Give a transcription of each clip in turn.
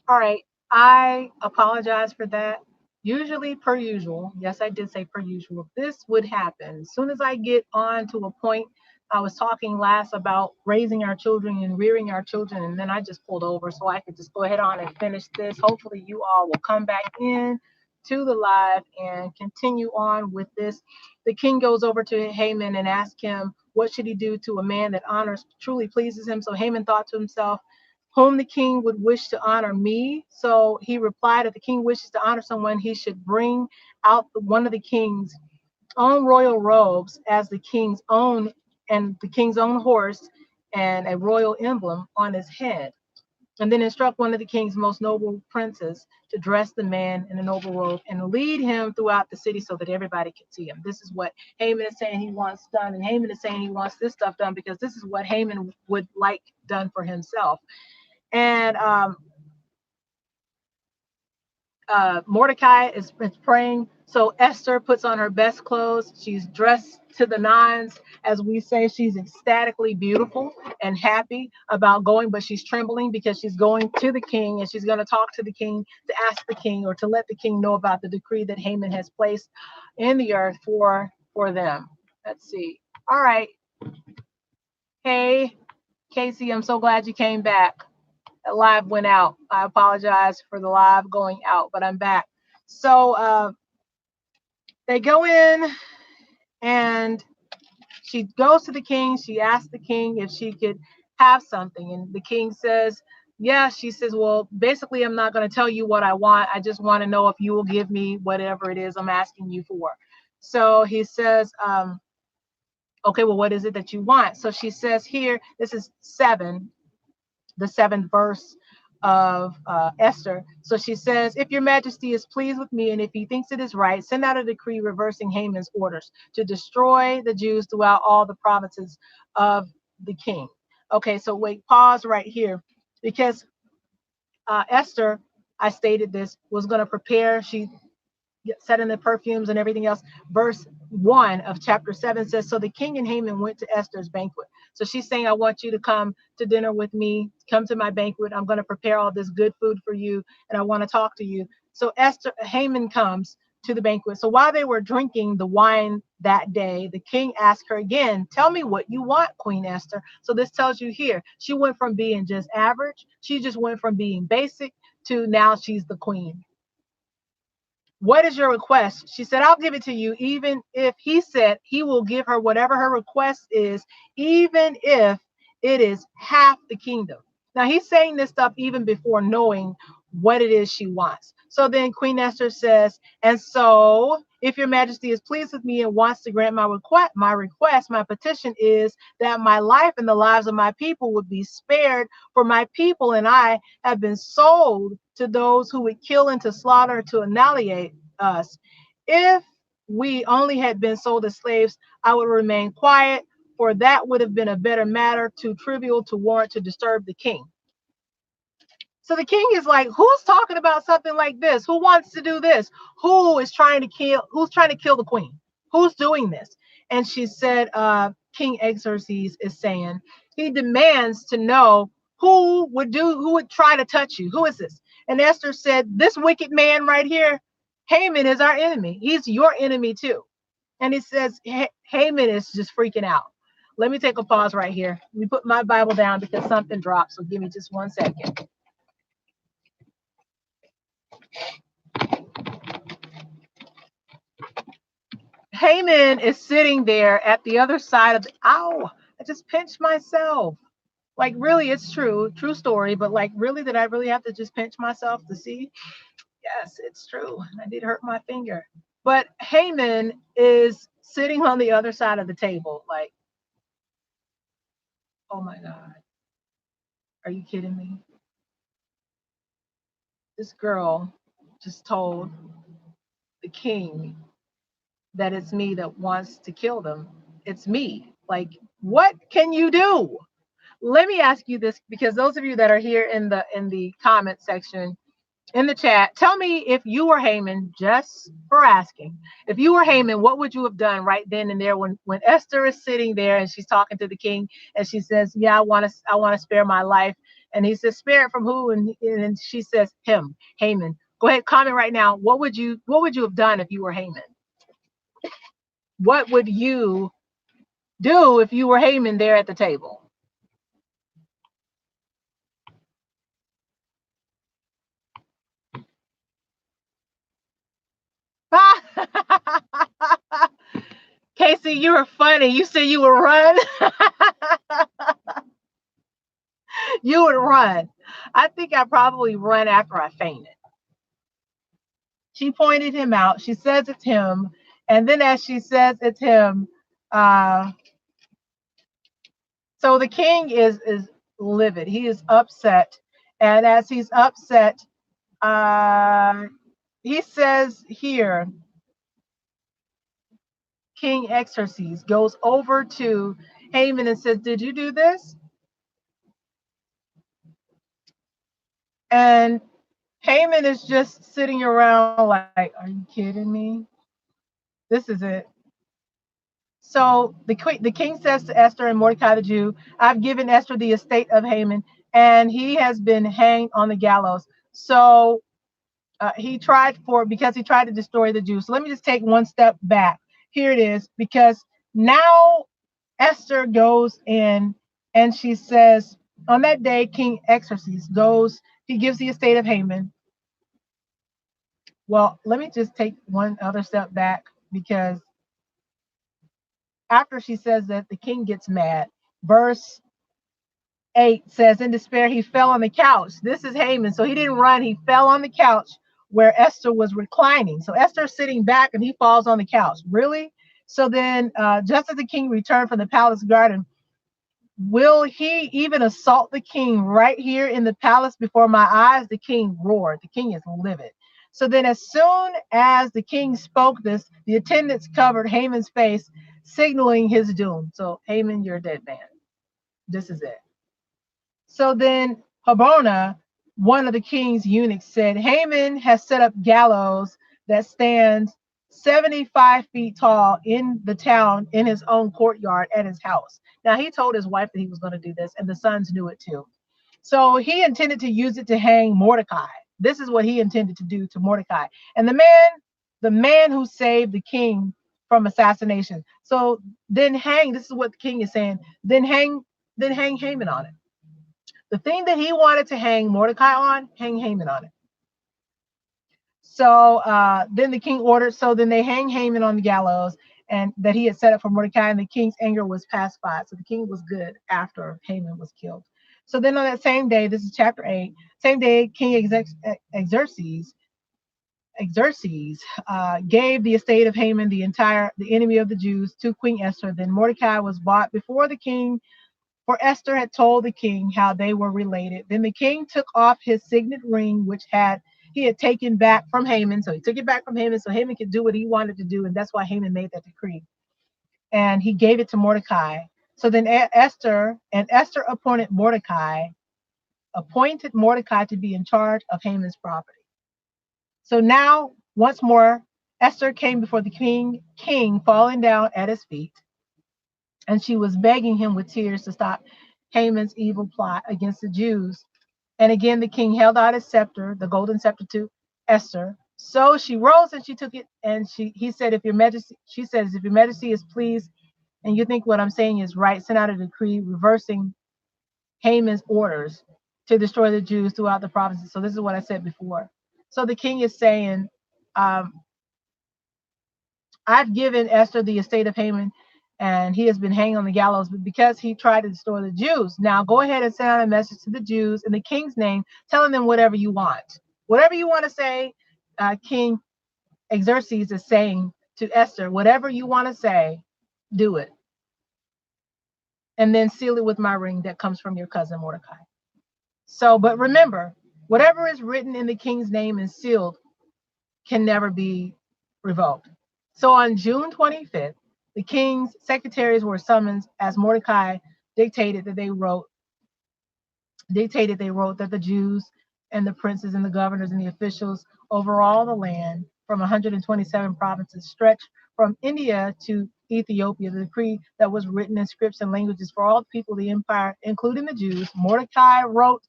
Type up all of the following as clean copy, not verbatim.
All right. I apologize for that. Usually, per usual, yes, I did say per usual, this would happen. As soon as I get on to a point, I was talking last about raising our children and rearing our children, and then I just pulled over so I could just go ahead on and finish this. Hopefully, you all will come back in to the live and continue on with this. The king goes over to Haman and asks him, what should he do to a man that honors, truly pleases him? So Haman thought to himself, whom the king would wish to honor me. So he replied, if the king wishes to honor someone, he should bring out one of the king's own royal robes as the king's own and the king's own horse and a royal emblem on his head. And then instruct one of the king's most noble princes to dress the man in a noble robe and lead him throughout the city so that everybody can see him. This is what Haman is saying he wants done. And Haman is saying he wants this stuff done because this is what Haman would like done for himself. And Mordecai is praying. So Esther puts on her best clothes. She's dressed to the nines, as we say. She's ecstatically beautiful and happy about going, but she's trembling because she's going to the king and she's going to talk to the king to ask the king or to let the king know about the decree that Haman has placed in the earth for them. Let's see. All right. Hey, Casey, I'm so glad you came back. That live went out. I apologize for the live going out, but I'm back. So they go in and she goes to the king. She asks the king if she could have something. And the king says, yeah. She says, well, basically, I'm not going to tell you what I want. I just want to know if you will give me whatever it is I'm asking you for. So he says, okay, well, what is it that you want? So she says here, this is 7, the 7th verse of Esther. So she says, if your majesty is pleased with me and if he thinks it is right, send out a decree reversing Haman's orders to destroy the Jews throughout all the provinces of the king. Okay, so wait, pause right here because Esther, I stated this, was going to prepare. She set in the perfumes and everything else. Verse 1 of chapter 7 says, so the king and Haman went to Esther's banquet. So she's saying, I want you to come to dinner with me, come to my banquet. I'm going to prepare all this good food for you, and I want to talk to you. So Haman comes to the banquet. So while they were drinking the wine that day, the king asked her again, tell me what you want, Queen Esther. So this tells you here, she went from being just average, she just went from being basic to now she's the queen. What is your request? She said, I'll give it to you, even if he said he will give her whatever her request is, even if it is half the kingdom. Now, he's saying this stuff even before knowing what it is she wants. So then Queen Esther says, and so if your majesty is pleased with me and wants to grant my petition is that my life and the lives of my people would be spared, for my people and I have been sold to those who would kill and to slaughter to annihilate us. If we only had been sold as slaves, I would remain quiet, for that would have been a better matter, too trivial to warrant to disturb the king. So the king is like, who's talking about something like this? Who wants to do this? Who's trying to kill the queen? Who's doing this? And she said, King Xerxes is saying, he demands to know who would try to touch you. Who is this? And Esther said, this wicked man right here, Haman, is our enemy. He's your enemy too. And it says Haman is just freaking out. Let me take a pause right here. Let me put my Bible down because something dropped. So give me just 1 second. Haman is sitting there at the other side of the. Ow! I just pinched myself. Like, really, it's true story. But like, really, did I really have to just pinch myself to see? Yes, it's true. I did hurt my finger. But Haman is sitting on the other side of the table. Like, oh my God, are you kidding me? This girl just told the king that it's me that wants to kill them. It's me. Like, what can you do? Let me ask you this, because those of you that are here in the comment section, in the chat, tell me if you were Haman, just for asking. If you were Haman, what would you have done right then and there when Esther is sitting there and she's talking to the king and she says, yeah, I want to spare my life And he says, spare it from who? And she says, him, Haman. Go ahead, comment right now. What would you have done if you were Haman? What would you do if you were Haman there at the table? Casey, you were funny. You said you would run. You would run. I think I probably run after I fainted. She pointed him out. She says it's him. And then as she says it's him, so the king is livid. He is upset. And as he's upset, he says here, King Xerxes goes over to Haman and says, did you do this? And Haman is just sitting around like, are you kidding me? This is it. So the king says to Esther and Mordecai the Jew, I've given Esther the estate of Haman, and he has been hanged on the gallows. So because he tried to destroy the Jews. So let me just take one step back. Here it is, because now Esther goes in and she says, on that day, King Xerxes goes, he gives the estate of Haman. Well, let me just take one other step back, because after she says that, the king gets mad. Verse 8 says, in despair, he fell on the couch. This is Haman. So he didn't run. He fell on the couch where Esther was reclining. So Esther's sitting back and he falls on the couch. Really? So then, just as the king returned from the palace garden, will he even assault the king right here in the palace before my eyes? The king roared. The king is livid. So then, as soon as the king spoke this, the attendants covered Haman's face, signaling his doom. So, Haman, you're a dead man. This is it. So then Harbona, one of the king's eunuchs, said, Haman has set up gallows that stands 75 feet tall in the town, in his own courtyard at his house. Now, he told his wife that he was going to do this, and the sons knew it too. So he intended to use it to hang Mordecai. This is what he intended to do to Mordecai. And the man who saved the king from assassination. So then this is what the king is saying, then hang Haman on it. The thing that he wanted to hang Mordecai on, hang Haman on it. So then the king ordered, so then they hang Haman on the gallows and that he had set up for Mordecai, and the king's anger was pacified. So the king was good after Haman was killed. So then on that same day, this is chapter 8, same day, King Xerxes gave the estate of Haman, the enemy of the Jews, to Queen Esther. Then Mordecai was brought before the king, for Esther had told the king how they were related. Then the king took off his signet ring, which he had taken back from Haman. So he took it back from Haman so Haman could do what he wanted to do. And that's why Haman made that decree. And he gave it to Mordecai. So then Esther appointed Mordecai to be in charge of Haman's property. So now, once more, Esther came before the king falling down at his feet. And she was begging him with tears to stop Haman's evil plot against the Jews. And again, the king held out his scepter, the golden scepter, to Esther. So she rose and she took it. And he said, if your majesty is pleased, and you think what I'm saying is right, send out a decree reversing Haman's orders to destroy the Jews throughout the provinces. So this is what I said before. So the king is saying, I've given Esther the estate of Haman, and he has been hanging on the gallows, but because he tried to destroy the Jews. Now go ahead and send out a message to the Jews in the king's name, telling them whatever you want. Whatever you want to say, King Xerxes is saying to Esther, whatever you want to say, do it. And then seal it with my ring that comes from your cousin Mordecai. So, but remember, whatever is written in the king's name and sealed can never be revoked. So on June 25th, the king's secretaries were summoned as Mordecai dictated that they wrote that the Jews and the princes and the governors and the officials over all the land from 127 provinces stretched from India to Ethiopia, the decree that was written in scripts and languages for all the people of the empire, including the Jews. Mordecai wrote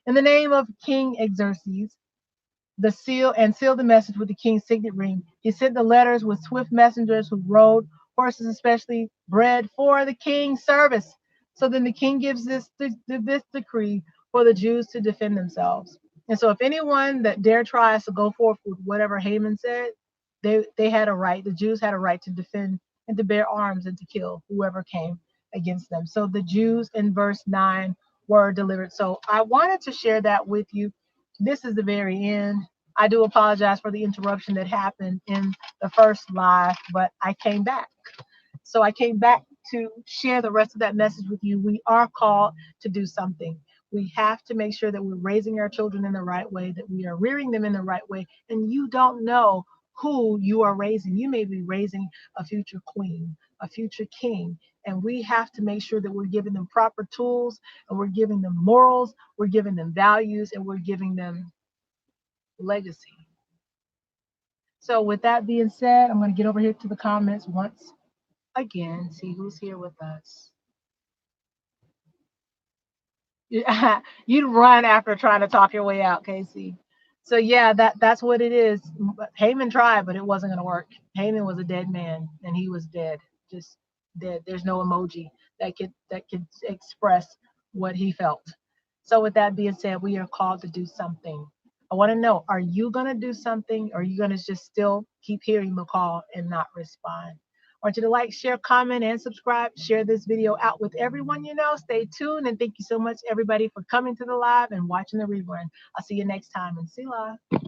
In the name of King Xerxes, sealed the message with the king's signet ring. He sent the letters with swift messengers who rode horses, especially bred for the king's service. So then the king gives this decree for the Jews to defend themselves. And so if anyone that dare tries to go forth with whatever Haman said, they had a right. The Jews had a right to defend and to bear arms and to kill whoever came against them. So the Jews in verse 9 were delivered. So I wanted to share that with you. This is the very end. I do apologize for the interruption that happened in the first live, but I came back. So I came back to share the rest of that message with you. We are called to do something. We have to make sure that we're raising our children in the right way, that we are rearing them in the right way. And you don't know who you are raising. You may be raising a future queen, a future king. And we have to make sure that we're giving them proper tools, and we're giving them morals, we're giving them values, and we're giving them legacy. So with that being said, I'm going to get over here to the comments once again, see who's here with us. You'd run after trying to talk your way out, Casey. So yeah, that's what it is. Haman tried, but it wasn't going to work. Haman was a dead man, and he was dead, just dead. There's no emoji that could express what he felt. So with that being said, we are called to do something. I want to know, are you going to do something, or are you going to just still keep hearing the call and not respond? I want you to like, share, comment, and subscribe. Share this video out with everyone you know. Stay tuned, and thank you so much, everybody, for coming to the live and watching the rerun. I'll see you next time, and see you live.